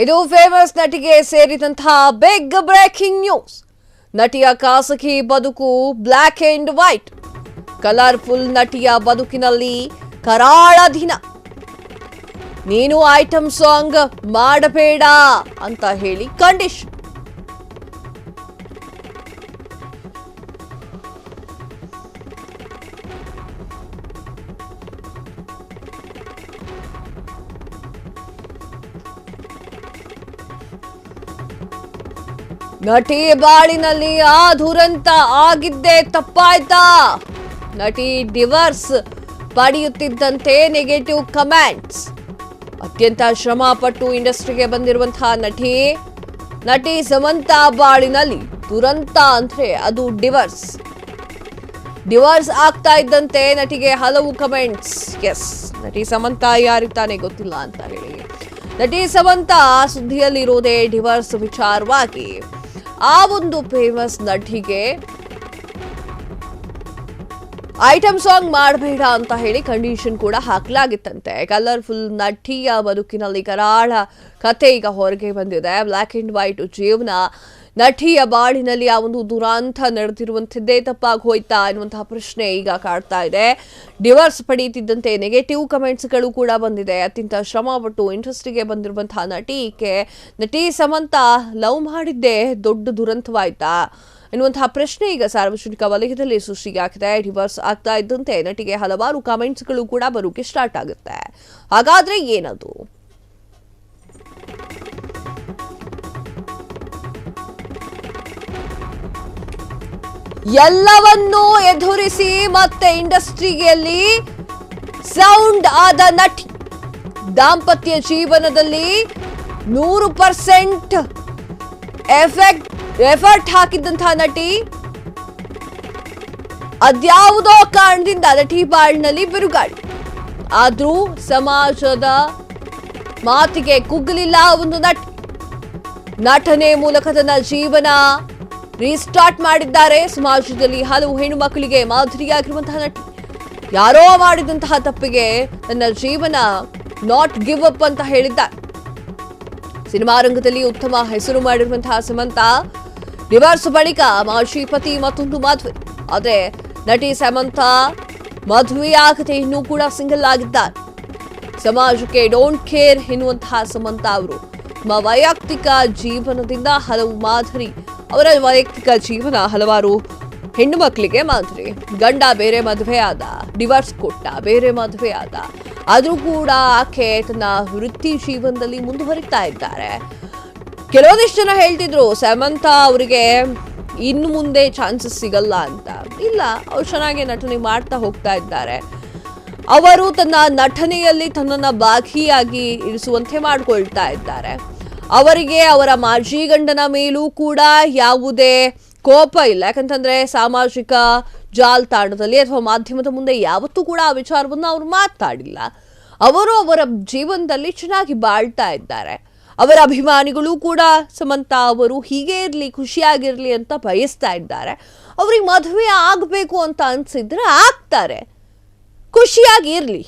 ಇದು famous ನಟಿಗೆ ಸೇರಿದಂತಹ big breaking news. ನಟಿಯ ಖಾಸಗಿ ಬದುಕು ಬ್ಲಾಕ್ ಅಂಡ್ ವೈಟ್. ಕಲರ್ಫುಲ್ ನಟಿಯ ಬದುಕಿನಲ್ಲಿ ಕರಾಳ ದಿನ. ನೀನು ಐಟಮ್ ಸಾಂಗ್ ಮಾಡಬೇಡ ಅಂತ ಹೇಳಿ ಕಂಡೀಷನ್. ನಟಿ ಬಾಳಿನಲ್ಲಿ ಆ ದುರಂತ ಆಗಿದ್ದೇ ತಪ್ಪಾಯ್ತಾ? ನಟಿ ಡಿವರ್ಸ್ ಪಡೆಯುತ್ತಿದ್ದಂತೆ ನೆಗೆಟಿವ್ ಕಮೆಂಟ್ಸ್. ಅತ್ಯಂತ ಶ್ರಮ ಪಟ್ಟು ಇಂಡಸ್ಟ್ರಿಗೆ ಬಂದಿರುವಂತಹ ನಟಿ ಸಮಂತಾ ಬಾಳಿನಲ್ಲಿ ದುರಂತ ಅಂದ್ರೆ ಅದು ಡಿವರ್ಸ್ ಆಗ್ತಾ ಇದ್ದಂತೆ ನಟಿಗೆ ಹಲವು ಕಮೆಂಟ್ಸ್. ಎಸ್, ನಟಿ ಸಮಂತಾ ಯಾರಿಗೆ ತಾನೇ ಗೊತ್ತಿಲ್ಲ ಅಂತ ಹೇಳಿ. ನಟಿ ಸಮಂತಾ ಸುದ್ದಿಯಲ್ಲಿರೋದೇ ಡಿವರ್ಸ್ ವಿಚಾರವಾಗಿ. ಆ ಒಂದು ಫೇಮಸ್ ನಟಿಗೆ ಐಟಮ್ ಸಾಂಗ್ ಮಾಡಬೇಡ ಅಂತ ಹೇಳಿ ಕಂಡೀಷನ್ ಕೂಡ ಹಾಕಲಾಗಿತ್ತಂತೆ. ಕಲರ್ಫುಲ್ ನಟಿಯ ಬದುಕಿನಲ್ಲಿ ಕರಾಳ ಕಥೆ ಈಗ ಹೊರಗೆ ಬಂದಿದೆ. ಬ್ಲಾಕ್ ಅಂಡ್ ವೈಟ್ ಜೀವನ. ನಟಿಯ ಬಾಳಿನಲ್ಲಿ ಆ ಒಂದು ದುರಂತ ನಡೆದಿರುವಂಥದ್ದೇ ತಪ್ಪಾಗಿ ಹೋಯ್ತಾ ಎನ್ನುವಂತಹ ಪ್ರಶ್ನೆ ಈಗ ಕಾಡ್ತಾ ಇದೆ. ಡಿವರ್ಸ್ ಪಡೆಯುತ್ತಿದ್ದಂತೆ ನೆಗೆಟಿವ್ ಕಮೆಂಟ್ಸ್ಗಳು ಕೂಡ ಬಂದಿದೆ. ಅತ್ಯಂತ ಶ್ರಮಪಟ್ಟು ಇಂಡಸ್ಟ್ರಿಗೆ ಬಂದಿರುವಂತಹ ನಟಿ ಸಮಂತಾ ಲವ್ ಮಾಡಿದ್ದೇ ದೊಡ್ಡ ದುರಂತವಾಯ್ತಾ ಎನ್ನುವಂತಹ ಪ್ರಶ್ನೆ ಈಗ ಸಾರ್ವಜನಿಕ ವಲಯದಲ್ಲಿ ಸೃಷ್ಟಿಯಾಗಿದೆ. ಡಿವರ್ಸ್ ಆಗ್ತಾ ಇದ್ದಂತೆ ನಟಿಗೆ ಹಲವಾರು ಕಮೆಂಟ್ಸ್ಗಳು ಕೂಡ ಬರೋಕೆ ಸ್ಟಾರ್ಟ್ ಆಗುತ್ತೆ. ಹಾಗಾದ್ರೆ ಏನದು? ಎಲ್ಲವನ್ನೂ ಎದುರಿಸಿ ಮತ್ತೆ ಇಂಡಸ್ಟ್ರಿಯಲ್ಲಿ ಸೌಂಡ್ ಆದ ನಟಿ. ದಾಂಪತ್ಯ ಜೀವನದಲ್ಲಿ 100% ಎಫರ್ಟ್ ಹಾಕಿದ್ದಂತಹ ನಟಿ ಅದ್ಯಾವುದೋ ಕಾರಣದಿಂದ ನಟಿ ಬಾಳಿನಲ್ಲಿ ಬಿರುಗಾಳಿ. ಆದ್ರೂ ಸಮಾಜದ ಮಾತಿಗೆ ಕುಗ್ಗಲಿಲ್ಲ ಒಂದು ನಟನೆ ಮೂಲಕ ತನ್ನ ಜೀವನ ರೀಸ್ಟಾರ್ಟ್ ಮಾಡಿದ್ದಾರೆ. ಸಮಾಜದಲ್ಲಿ ಹಲವು ಹೆಣ್ಣು ಮಕ್ಕಳಿಗೆ ಮಾದರಿಯಾಗಿರುವಂತಹ ನಟಿ. ಯಾರೋ ಮಾಡಿದಂತಹ ತಪ್ಪಿಗೆ ತನ್ನ ಜೀವನ ನಾಟ್ ಗಿವ್ ಅಪ್ ಅಂತ ಹೇಳಿದ್ದಾರೆ. ಸಿನಿಮಾ ರಂಗದಲ್ಲಿ ಉತ್ತಮ ಹೆಸರು ಮಾಡಿರುವಂತಹ ಸಮಂತಾ ಡಿವರ್ಸ್ ಬಳಿಕ ಮಾಜಿ ಪತಿ ಮತ್ತೊಂದು ಮದುವೆ. ಆದ್ರೆ ನಟಿ ಸಮಂತಾ ಮದುವೆಯಾಗದೆ ಇನ್ನೂ ಕೂಡ ಸಿಂಗಲ್ ಆಗಿದ್ದಾರೆ. ಸಮಾಜಕ್ಕೆ ಡೋಂಟ್ ಕೇರ್ ಎನ್ನುವಂತಹ ಸಮಂತಾ ಅವರು ತಮ್ಮ ವೈಯಕ್ತಿಕ ಜೀವನದಿಂದ ಹಲವು ಮಾದರಿ. ಅವರ ವೈಯಕ್ತಿಕ ಜೀವನ ಹಲವಾರು ಹೆಣ್ಣು ಮಕ್ಕಳಿಗೆ ಮಾದರಿ. ಗಂಡ ಬೇರೆ ಮದುವೆ ಆದ, ಡಿವರ್ಸ್ ಕೊಟ್ಟ, ಬೇರೆ ಮದುವೆ ಆದ. ಆದ್ರೂ ಕೂಡ ಆಕೆ ತನ್ನ ವೃತ್ತಿ ಜೀವನದಲ್ಲಿ ಮುಂದುವರಿತಾ ಇದ್ದಾರೆ. ಕೆಲವೊಂದಿಷ್ಟು ಜನ ಹೇಳ್ತಿದ್ರು ಸಮಂತಾ ಅವರಿಗೆ ಇನ್ನು ಮುಂದೆ ಚಾನ್ಸಸ್ ಸಿಗಲ್ಲ ಅಂತ. ಇಲ್ಲ, ಅವ್ರು ಚೆನ್ನಾಗಿ ನಟನೆ ಮಾಡ್ತಾ ಹೋಗ್ತಾ ಇದ್ದಾರೆ. ಅವರು ತನ್ನ ನಟನೆಯಲ್ಲಿ ತನ್ನನ್ನ ಭಾಗಿಯಾಗಿ ಇರಿಸುವಂತೆ ಮಾಡಿಕೊಳ್ತಾ ಇದ್ದಾರೆ. ಅವರಿಗೆ ಅವರ ಮಾಜಿ ಗಂಡನ ಮೇಲೂ ಕೂಡ ಯಾವುದೇ ಕೋಪ ಇಲ್ಲ. ಯಾಕಂತಂದ್ರೆ ಸಾಮಾಜಿಕ ಜಾಲತಾಣದಲ್ಲಿ ಅಥವಾ ಮಾಧ್ಯಮದ ಮುಂದೆ ಯಾವತ್ತೂ ಕೂಡ ಆ ವಿಚಾರವನ್ನು ಅವರು ಮಾತಾಡಿಲ್ಲ. ಅವರು ಅವರ ಜೀವನದಲ್ಲಿ ಚೆನ್ನಾಗಿ ಬಾಳ್ತಾ ಇದ್ದಾರೆ. ಅವರ ಅಭಿಮಾನಿಗಳು ಕೂಡ ಸಮಂತಾ ಅವರು ಹೀಗೆ ಇರಲಿ, ಖುಷಿಯಾಗಿರ್ಲಿ ಅಂತ ಬಯಸ್ತಾ ಇದ್ದಾರೆ. ಅವ್ರಿಗೆ ಮದುವೆ ಆಗಬೇಕು ಅಂತ ಅನ್ಸಿದ್ರೆ ಆಗ್ತಾರೆ, ಖುಷಿಯಾಗಿ ಇರ್ಲಿ.